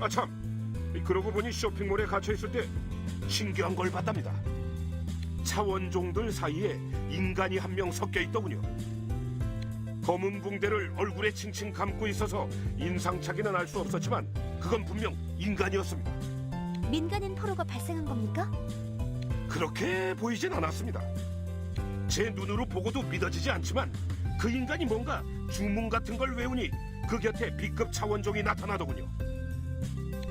참, 그러고 보니 쇼핑몰에 갇혀있을 때 신기한 걸 봤답니다. 차원종들 사이에 인간이 한 명 섞여 있더군요. 검은 붕대를 얼굴에 칭칭 감고 있어서 인상착의는 알 수 없었지만 그건 분명 인간이었습니다. 민간인 포로가 발생한 겁니까? 그렇게 보이진 않았습니다. 제 눈으로 보고도 믿어지지 않지만 그 인간이 뭔가 주문 같은 걸 외우니 그 곁에 B급 차원종이 나타나더군요.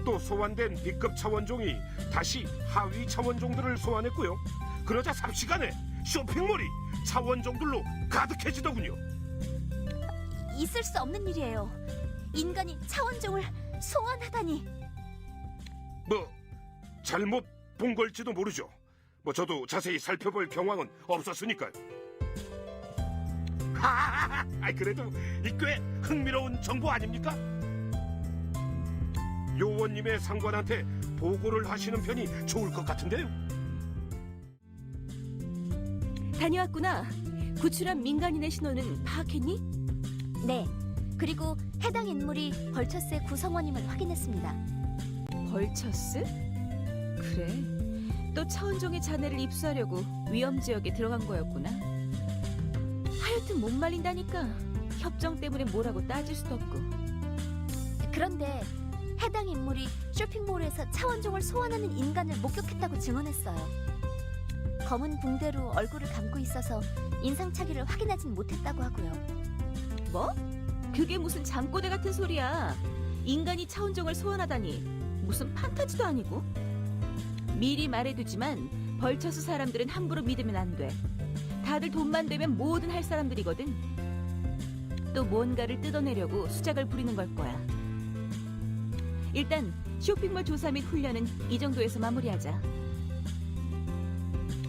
또 소환된 B급 차원종이 다시 하위 차원종들을 소환했고요. 그러자 삽시간에 쇼핑몰이 차원종들로 가득해지더군요. 있을 수 없는 일이에요. 인간이 차원종을 소환하다니. 뭐 잘못 본 걸지도 모르죠. 뭐 저도 자세히 살펴볼 경황은 없었으니까요. 하하하, 그래도 꽤 흥미로운 정보 아닙니까? 요원님의 상관한테 보고를 하시는 편이 좋을 것 같은데요. 다녀왔구나. 구출한 민간인의 신원은 파악했니? 네. 그리고 해당 인물이 벌처스의 구성원임을 확인했습니다. 벌처스? 그래. 또 차원종의 자네를 입수하려고 위험 지역에 들어간 거였구나. 하여튼 못 말린다니까. 협정 때문에 뭐라고 따질 수도 없고. 그런데 해당 인물이 쇼핑몰에서 차원종을 소환하는 인간을 목격했다고 증언했어요. 검은 붕대로 얼굴을 감고 있어서 인상착의를 확인하진 못했다고 하고요. 뭐? 그게 무슨 잠꼬대 같은 소리야. 인간이 차원종을 소환하다니. 무슨 판타지도 아니고. 미리 말해두지만 벌처스 사람들은 함부로 믿으면 안 돼. 다들 돈만 되면 뭐든 할 사람들이거든. 또 뭔가를 뜯어내려고 수작을 부리는 걸 거야. 일단 쇼핑몰 조사 및 훈련은 이 정도에서 마무리하자.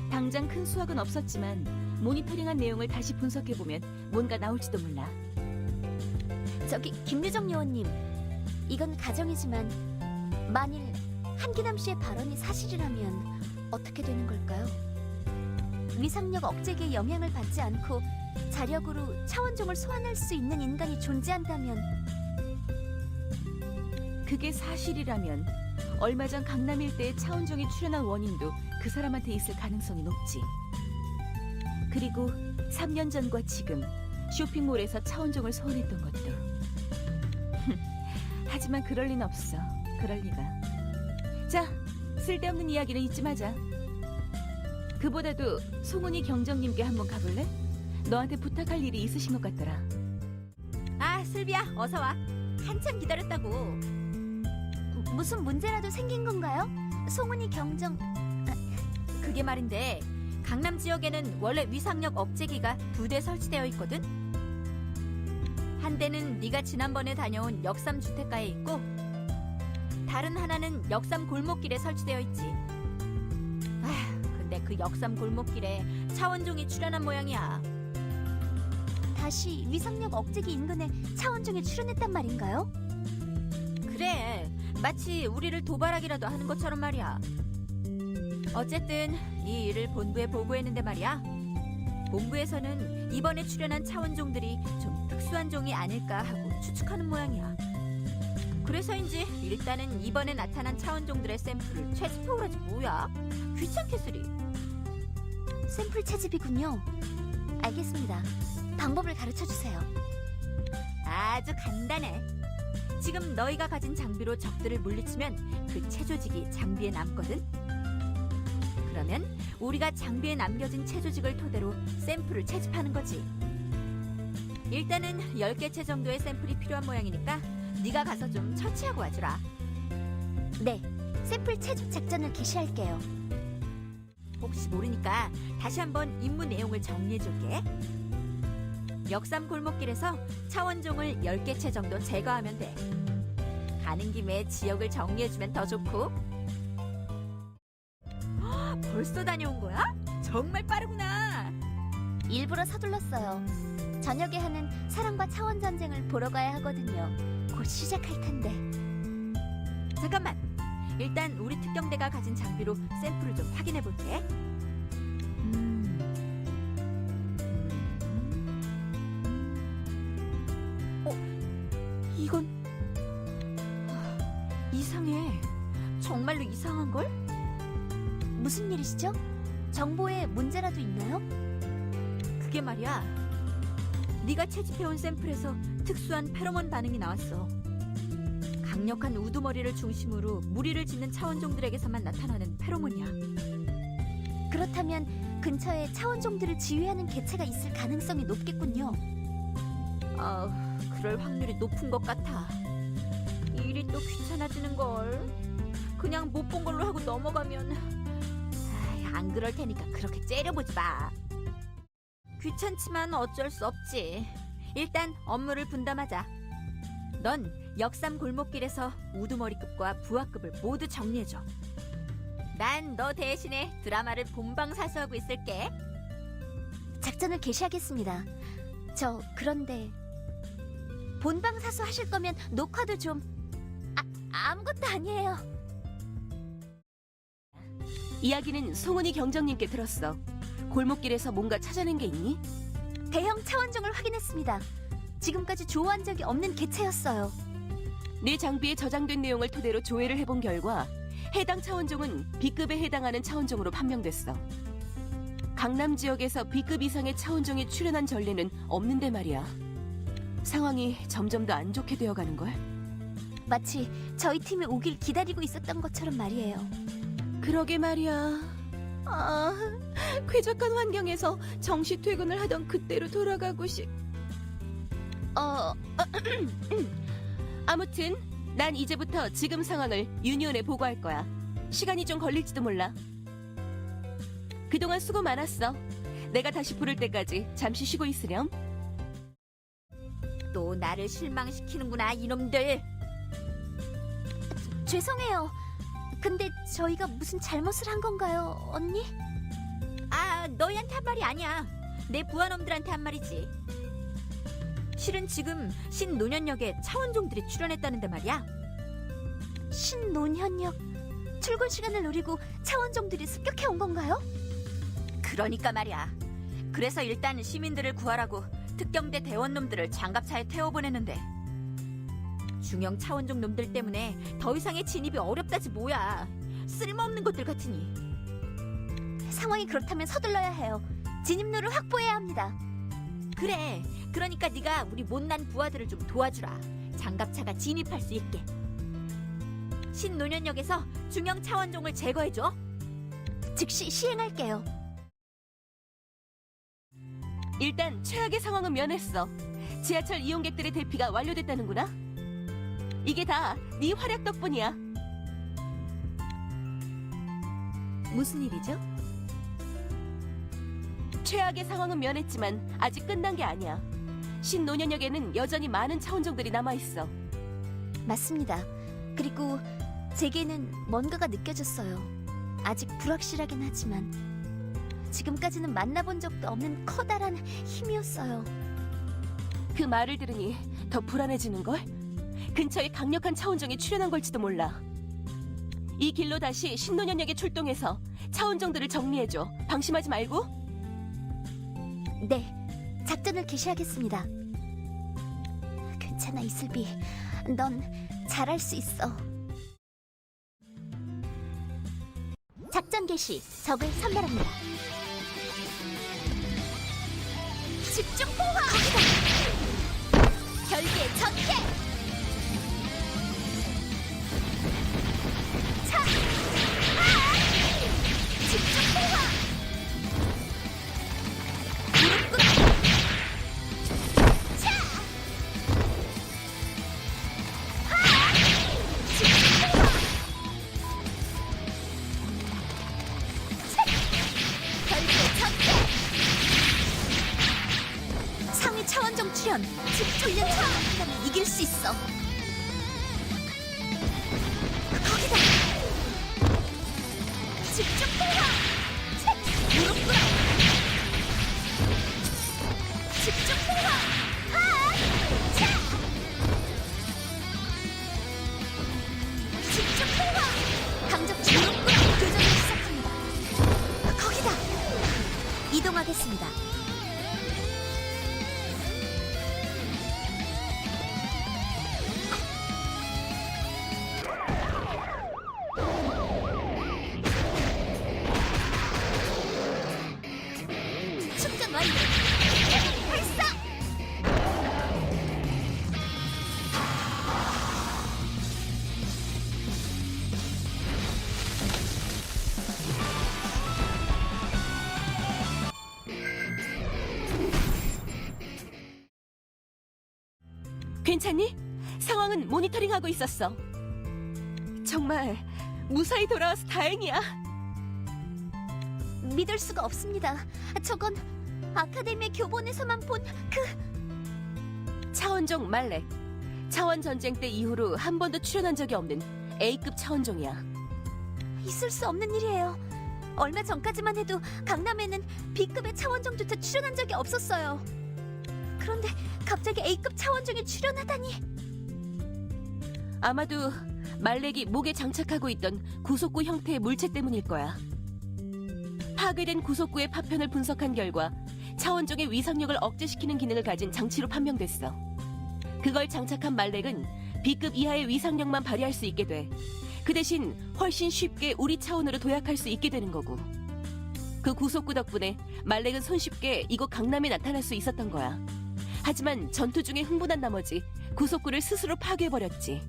당장 큰 수확은 없었지만 모니터링한 내용을 다시 분석해보면 뭔가 나올지도 몰라. 저기 김유정 요원님, 이건 가정이지만 만일 한기남 씨의 발언이 사실이라면 어떻게 되는 걸까요? 위상력 억제기의 영향을 받지 않고 자력으로 차원종을 소환할 수 있는 인간이 존재한다면, 그게 사실이라면 얼마 전 강남 일대에 차원종이 출현한 원인도 그 사람한테 있을 가능성이 높지. 그리고 3년 전과 지금 쇼핑몰에서 차원종을 소환했던 것도. 하지만 그럴 리는 없어. 그럴 리가. 자, 쓸데없는 이야기는 잊지 마자. 그보다도 송은이 경정님께 한번 가볼래? 너한테 부탁할 일이 있으신 것 같더라. 아, 슬비야, 어서 와. 한참 기다렸다고. 무슨 문제라도 생긴 건가요? 송은이 경정... 그게 말인데 강남 지역에는 원래 위상력 억제기가 2대 설치되어 있거든? 한 대는 네가 지난번에 다녀온 역삼 주택가에 있고, 다른 하나는 역삼 골목길에 설치되어 있지. 근데 그 역삼 골목길에 차원종이 출현한 모양이야. 다시 위상력 억제기 인근에 차원종이 출현했단 말인가요? 그래, 마치 우리를 도발하기라도 하는 것처럼 말이야. 어쨌든 이 일을 본부에 보고했는데 말이야. 본부에서는 이번에 출현한 차원종들이 좀 특수한 종이 아닐까 하고 추측하는 모양이야. 그래서인지 일단은 이번에 나타난 차원종들의 샘플을 채집해오라지 뭐야. 귀찮겠으리. 샘플 채집이군요. 알겠습니다. 방법을 가르쳐주세요. 아주 간단해. 지금 너희가 가진 장비로 적들을 물리치면 그 체조직이 장비에 남거든. 그러면 우리가 장비에 남겨진 체조직을 토대로 샘플을 채집하는 거지. 일단은 10개체 정도의 샘플이 필요한 모양이니까 네가 가서 좀 처치하고 와주라. 네, 샘플 채집 작전을 개시할게요. 혹시 모르니까 다시 한번 임무 내용을 정리해줄게. 역삼 골목길에서 차원종을 10개체 정도 제거하면 돼. 가는 김에 지역을 정리해주면 더 좋고. 벌써 다녀온 거야? 정말 빠르구나. 일부러 서둘렀어요. 저녁에 하는 사랑과 차원 전쟁을 보러 가야 하거든요. 곧 시작할 텐데. 잠깐만. 일단 우리 특경대가 가진 장비로 샘플을 좀 확인해 볼게. 이건 이상해. 정말로 이상한걸? 무슨 일이시죠? 정보에 문제라도 있나요? 그게 말이야. 네가 채집해온 샘플에서 특수한 페로몬 반응이 나왔어. 강력한 우두머리를 중심으로 무리를 짓는 차원종들에게서만 나타나는 페로몬이야. 그렇다면 근처에 차원종들을 지휘하는 개체가 있을 가능성이 높겠군요. 그럴 확률이 높은 것 같아. 일이 또 귀찮아지는걸. 그냥 못 본 걸로 하고 넘어가면. 안 그럴 테니까 그렇게 째려보지 마. 귀찮지만 어쩔 수 없지. 일단 업무를 분담하자. 넌 역삼 골목길에서 우두머리급과 부하급을 모두 정리해줘. 난 너 대신에 드라마를 본방사수하고 있을게. 작전을 개시하겠습니다. 그런데 본방사수 하실 거면 녹화도 좀... 아무것도 아니에요. 이야기는 송은이 경정님께 들었어. 골목길에서 뭔가 찾아낸 게 있니? 대형 차원종을 확인했습니다. 지금까지 조호한 적이 없는 개체였어요. 내 장비에 저장된 내용을 토대로 조회를 해본 결과 해당 차원종은 B급에 해당하는 차원종으로 판명됐어. 강남 지역에서 B급 이상의 차원종이 출현한 전례는 없는데 말이야. 상황이 점점 더 안 좋게 되어가는걸. 마치 저희 팀이 오길 기다리고 있었던 것처럼 말이에요. 그러게 말이야. 쾌적한 환경에서 정시 퇴근을 하던 그때로 돌아가고 아무튼 난 이제부터 지금 상황을 유니온에 보고할 거야. 시간이 좀 걸릴지도 몰라. 그동안 수고 많았어. 내가 다시 부를 때까지 잠시 쉬고 있으렴. 또 나를 실망시키는구나, 이놈들. 죄송해요. 근데 저희가 무슨 잘못을 한 건가요, 언니? 너희한테 한 말이 아니야. 내 부하놈들한테 한 말이지. 실은 지금 신노년역에 차원종들이 출연했다는데 말이야. 신노년역? 출근 시간을 노리고 차원종들이 습격해 온 건가요? 그러니까 말이야. 그래서 일단 시민들을 구하라고 특경대 대원놈들을 장갑차에 태워보냈는데 중형 차원종 놈들 때문에 더 이상의 진입이 어렵다지 뭐야. 쓸모없는 것들 같으니. 상황이 그렇다면 서둘러야 해요. 진입로를 확보해야 합니다. 그래. 그러니까 네가 우리 못난 부하들을 좀 도와주라. 장갑차가 진입할 수 있게. 신노년역에서 중형 차원종을 제거해줘. 즉시 시행할게요. 일단 최악의 상황은 면했어. 지하철 이용객들의 대피가 완료됐다는구나. 이게 다 네 활약 덕분이야. 무슨 일이죠? 최악의 상황은 면했지만 아직 끝난 게 아니야. 신노년역에는 여전히 많은 차원종들이 남아있어. 맞습니다. 그리고 제게는 뭔가가 느껴졌어요. 아직 불확실하긴 하지만 지금까지는 만나본 적도 없는 커다란 힘이었어요. 그 말을 들으니 더 불안해지는걸? 근처에 강력한 차원종이 출현한 걸지도 몰라. 이 길로 다시 신노년역에 출동해서 차원종들을 정리해줘. 방심하지 말고. 네, 작전을 개시하겠습니다. 괜찮아, 이슬비. 넌 잘할 수 있어. 작전 개시. 적을 선멸합니다. 집중 포화! 결계 전개! 차! 집중 포화! 무릎 꿇! 차! 집중 포화! 결계 전개! 상위 차원종 출현! 집중력 차원이라면 이길 수 있어! 거기다! 집중 포화! 무릎 꿇어! 집중 포화! 차! 집중 포화! 강적 무릎 꿇어! 교전을 시작합니다. 거기다! 이동하겠습니다. 괜찮니? 상황은 모니터링하고 있었어. 정말 무사히 돌아와서 다행이야. 믿을 수가 없습니다. 저건 아카데미 교본에서만 본 차원종 말렉. 차원 전쟁 때 이후로 한 번도 출연한 적이 없는 A급 차원종이야. 있을 수 없는 일이에요. 얼마 전까지만 해도 강남에는 B급의 차원종조차 출연한 적이 없었어요. 그런데 갑자기 A급 차원종이 출연하다니. 아마도 말렉이 목에 장착하고 있던 구속구 형태의 물체 때문일 거야. 파괴된 구속구의 파편을 분석한 결과 차원종의 위상력을 억제시키는 기능을 가진 장치로 판명됐어. 그걸 장착한 말렉은 B급 이하의 위상력만 발휘할 수 있게 돼. 그 대신 훨씬 쉽게 우리 차원으로 도약할 수 있게 되는 거고. 그 구속구 덕분에 말렉은 손쉽게 이곳 강남에 나타날 수 있었던 거야. 하지만 전투 중에 흥분한 나머지 구속구를 스스로 파괴해버렸지.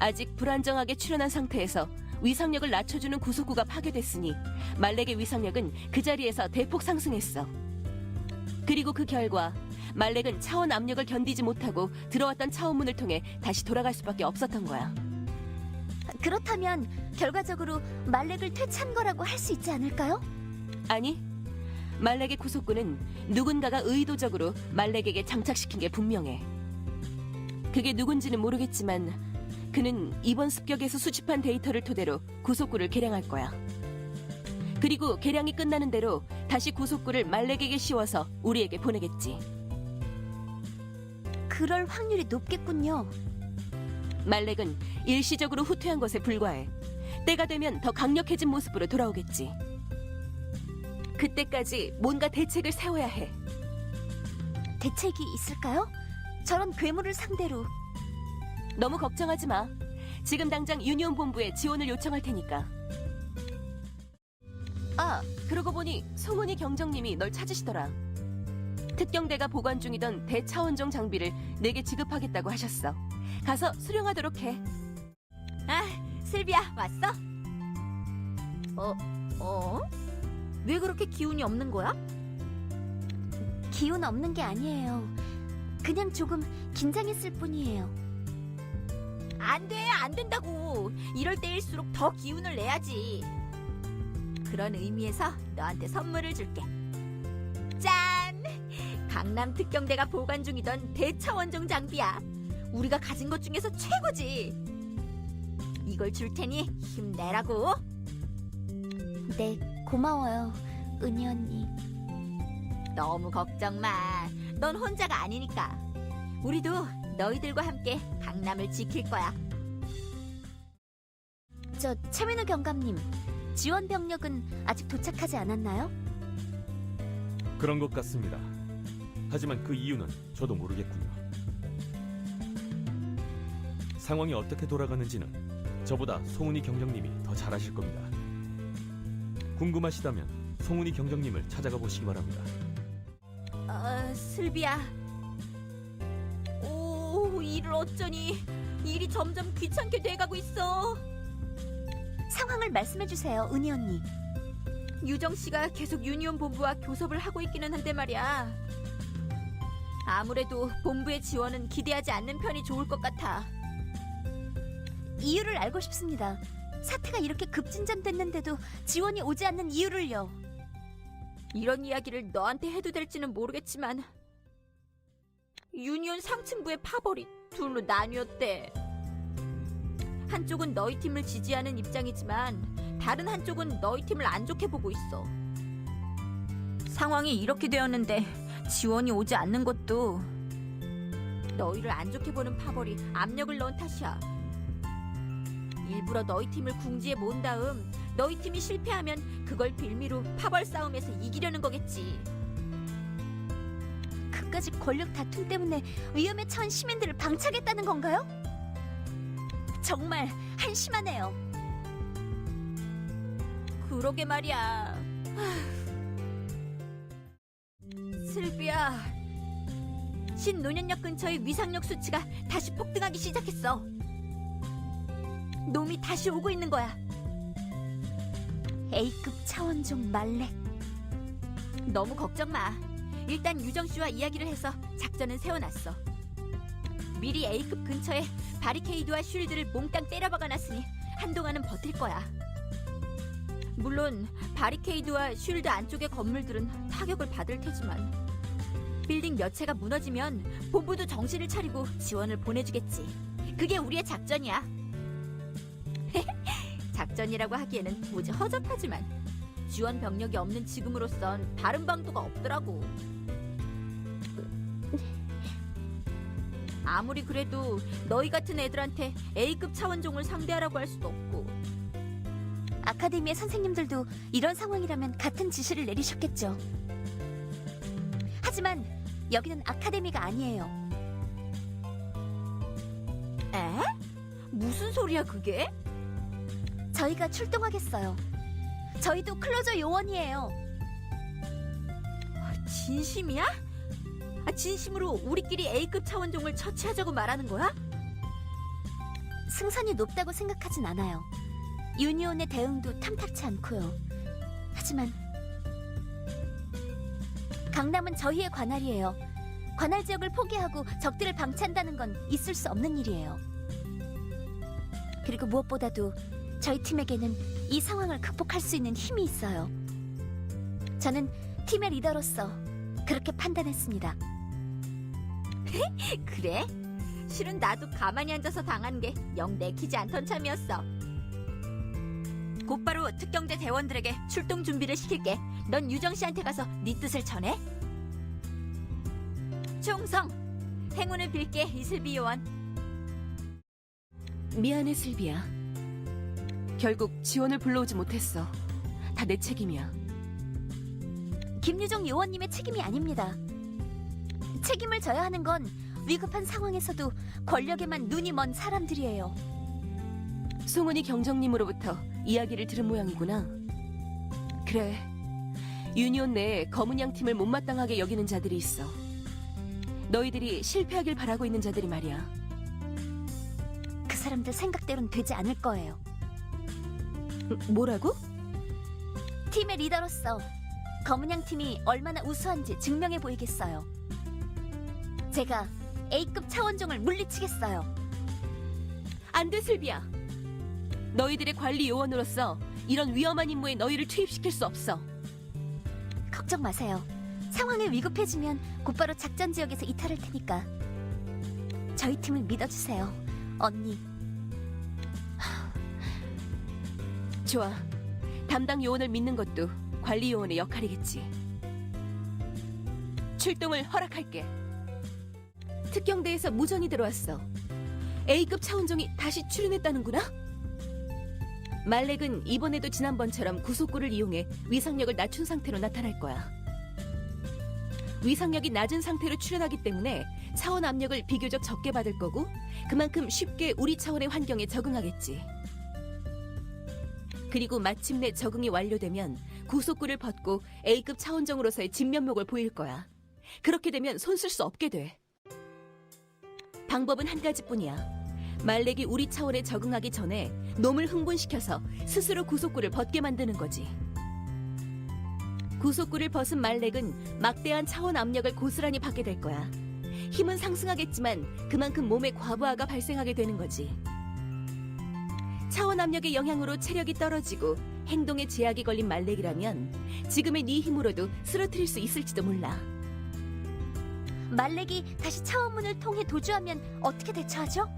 아직 불안정하게 출현한 상태에서 위상력을 낮춰주는 구속구가 파괴됐으니 말렉의 위상력은 그 자리에서 대폭 상승했어. 그리고 그 결과 말렉은 차원 압력을 견디지 못하고 들어왔던 차원문을 통해 다시 돌아갈 수밖에 없었던 거야. 그렇다면 결과적으로 말렉을 퇴치한 거라고 할 수 있지 않을까요? 아니, 말렉의 구속구는 누군가가 의도적으로 말렉에게 장착시킨 게 분명해. 그게 누군지는 모르겠지만 그는 이번 습격에서 수집한 데이터를 토대로 구속구를 개량할 거야. 그리고 개량이 끝나는 대로 다시 구속구를 말렉에게 씌워서 우리에게 보내겠지. 그럴 확률이 높겠군요. 말렉은 일시적으로 후퇴한 것에 불과해. 때가 되면 더 강력해진 모습으로 돌아오겠지. 그때까지 뭔가 대책을 세워야 해. 대책이 있을까요? 저런 괴물을 상대로. 너무 걱정하지 마. 지금 당장 유니온 본부에 지원을 요청할 테니까. 아, 그러고 보니 송은이 경정님이 널 찾으시더라. 특경대가 보관 중이던 대차원종 장비를 내게 지급하겠다고 하셨어. 가서 수령하도록 해. 아, 슬비야, 왔어? 왜 그렇게 기운이 없는 거야? 기운 없는 게 아니에요. 그냥 조금 긴장했을 뿐이에요. 안 돼, 안 된다고. 이럴 때일수록 더 기운을 내야지. 그런 의미에서 너한테 선물을 줄게. 짠! 강남 특경대가 보관 중이던 대차원종 장비야. 우리가 가진 것 중에서 최고지. 이걸 줄 테니 힘내라고. 네, 고마워요, 은희 언니. 너무 걱정 마. 넌 혼자가 아니니까. 우리도 너희들과 함께 강남을 지킬 거야. 저 최민우 경감님, 지원 병력은 아직 도착하지 않았나요? 그런 것 같습니다. 하지만 그 이유는 저도 모르겠군요. 상황이 어떻게 돌아가는지는 저보다 송은이 경정님이 더 잘 아실 겁니다. 궁금하시다면 송은이 경정님을 찾아가 보시기 바랍니다. 슬비야. 오, 일을 어쩌니. 일이 점점 귀찮게 돼가고 있어. 상황을 말씀해 주세요, 은희 언니. 유정 씨가 계속 유니온 본부와 교섭을 하고 있기는 한데 말이야. 아무래도 본부의 지원은 기대하지 않는 편이 좋을 것 같아. 이유를 알고 싶습니다. 사태가 이렇게 급진전됐는데도 지원이 오지 않는 이유를요. 이런 이야기를 너한테 해도 될지는 모르겠지만 유니온 상층부의 파벌이 둘로 나뉘었대. 한쪽은 너희 팀을 지지하는 입장이지만 다른 한쪽은 너희 팀을 안 좋게 보고 있어. 상황이 이렇게 되었는데 지원이 오지 않는 것도 너희를 안 좋게 보는 파벌이 압력을 넣은 탓이야. 일부러 너희 팀을 궁지에 모은 다음 너희 팀이 실패하면 그걸 빌미로 파벌 싸움에서 이기려는 거겠지. 그까지 권력 다툼 때문에 위험에 처한 시민들을 방치하겠다는 건가요? 정말 한심하네요. 그러게 말이야. 슬비야, 신노년역 근처의 위상력 수치가 다시 폭등하기 시작했어. 놈이 다시 오고 있는 거야. A급 차원종 말렉. 너무 걱정 마. 일단 유정 씨와 이야기를 해서 작전은 세워놨어. 미리 A급 근처에 바리케이드와 쉴드를 몽땅 때려박아놨으니 한동안은 버틸 거야. 물론 바리케이드와 쉴드 안쪽의 건물들은 타격을 받을 테지만 빌딩 몇 채가 무너지면 본부도 정신을 차리고 지원을 보내주겠지. 그게 우리의 작전이야. 작전이라고 하기에는 무지 허접하지만 지원 병력이 없는 지금으로선 다른 방도가 없더라고. 아무리 그래도 너희 같은 애들한테 A급 차원종을 상대하라고 할 수도 없고. 아카데미의 선생님들도 이런 상황이라면 같은 지시를 내리셨겠죠. 하지만 여기는 아카데미가 아니에요. 에? 무슨 소리야 그게? 저희가 출동하겠어요. 저희도 클로저 요원이에요. 진심이야? 진심으로 우리끼리 A급 차원종을 처치하자고 말하는 거야? 승산이 높다고 생각하진 않아요. 유니온의 대응도 탐탁치 않고요. 하지만 강남은 저희의 관할이에요. 관할 지역을 포기하고 적들을 방치한다는 건 있을 수 없는 일이에요. 그리고 무엇보다도 저희 팀에게는 이 상황을 극복할 수 있는 힘이 있어요. 저는 팀의 리더로서 그렇게 판단했습니다. 그래? 실은 나도 가만히 앉아서 당한 게 영 내키지 않던 참이었어. 곧바로 특경대 대원들에게 출동 준비를 시킬게. 넌 유정 씨한테 가서 네 뜻을 전해. 충성! 행운을 빌게, 이슬비 요원. 미안해, 슬비야. 결국 지원을 불러오지 못했어. 다 내 책임이야. 김유정 요원님의 책임이 아닙니다. 책임을 져야 하는 건 위급한 상황에서도 권력에만 눈이 먼 사람들이에요. 송은이 경정님으로부터 이야기를 들은 모양이구나. 그래, 유니온 내에 검은 양 팀을 못마땅하게 여기는 자들이 있어. 너희들이 실패하길 바라고 있는 자들이 말이야. 그 사람들 생각대로는 되지 않을 거예요. 뭐라고? 팀의 리더로서 검은양 팀이 얼마나 우수한지 증명해 보이겠어요. 제가 A급 차원종을 물리치겠어요. 안 돼, 슬비야. 너희들의 관리 요원으로서 이런 위험한 임무에 너희를 투입시킬 수 없어. 걱정 마세요. 상황이 위급해지면 곧바로 작전 지역에서 이탈할 테니까. 저희 팀을 믿어주세요, 언니. 좋아. 담당 요원을 믿는 것도 관리 요원의 역할이겠지. 출동을 허락할게. 특경대에서 무전이 들어왔어. A급 차원종이 다시 출연했다는구나? 말렉은 이번에도 지난번처럼 구속구를 이용해 위상력을 낮춘 상태로 나타날 거야. 위상력이 낮은 상태로 출연하기 때문에 차원 압력을 비교적 적게 받을 거고 그만큼 쉽게 우리 차원의 환경에 적응하겠지. 그리고 마침내 적응이 완료되면 구속구를 벗고 A급 차원종으로서의 진면목을 보일 거야. 그렇게 되면 손 쓸 수 없게 돼. 방법은 한 가지뿐이야. 말렉이 우리 차원에 적응하기 전에 놈을 흥분시켜서 스스로 구속구를 벗게 만드는 거지. 구속구를 벗은 말렉은 막대한 차원 압력을 고스란히 받게 될 거야. 힘은 상승하겠지만 그만큼 몸에 과부하가 발생하게 되는 거지. 차원 압력의 영향으로 체력이 떨어지고 행동에 제약이 걸린 말렉이라면 지금의 네 힘으로도 쓰러뜨릴 수 있을지도 몰라. 말렉이 다시 차원문을 통해 도주하면 어떻게 대처하죠?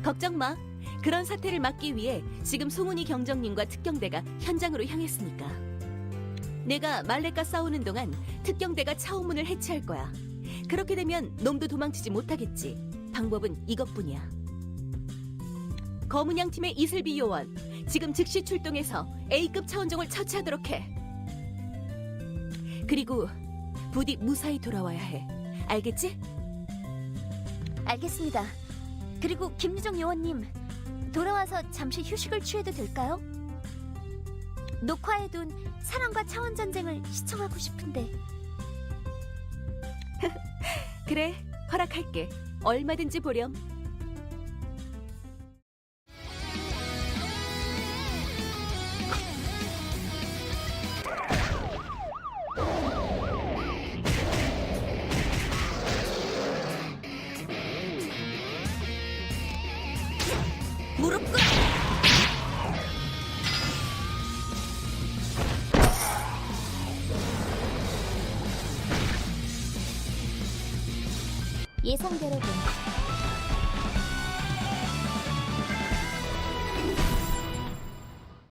걱정 마. 그런 사태를 막기 위해 지금 송은이 경정님과 특경대가 현장으로 향했으니까. 내가 말렉과 싸우는 동안 특경대가 차원문을 해체할 거야. 그렇게 되면 놈도 도망치지 못하겠지. 방법은 이것뿐이야. 검은 양 팀의 이슬비 요원, 지금 즉시 출동해서 A급 차원종을 처치하도록 해. 그리고 부디 무사히 돌아와야 해. 알겠지? 알겠습니다. 그리고 김유정 요원님, 돌아와서 잠시 휴식을 취해도 될까요? 녹화해둔 사랑과 차원 전쟁을 시청하고 싶은데. 그래, 허락할게. 얼마든지 보렴. 예상대로군.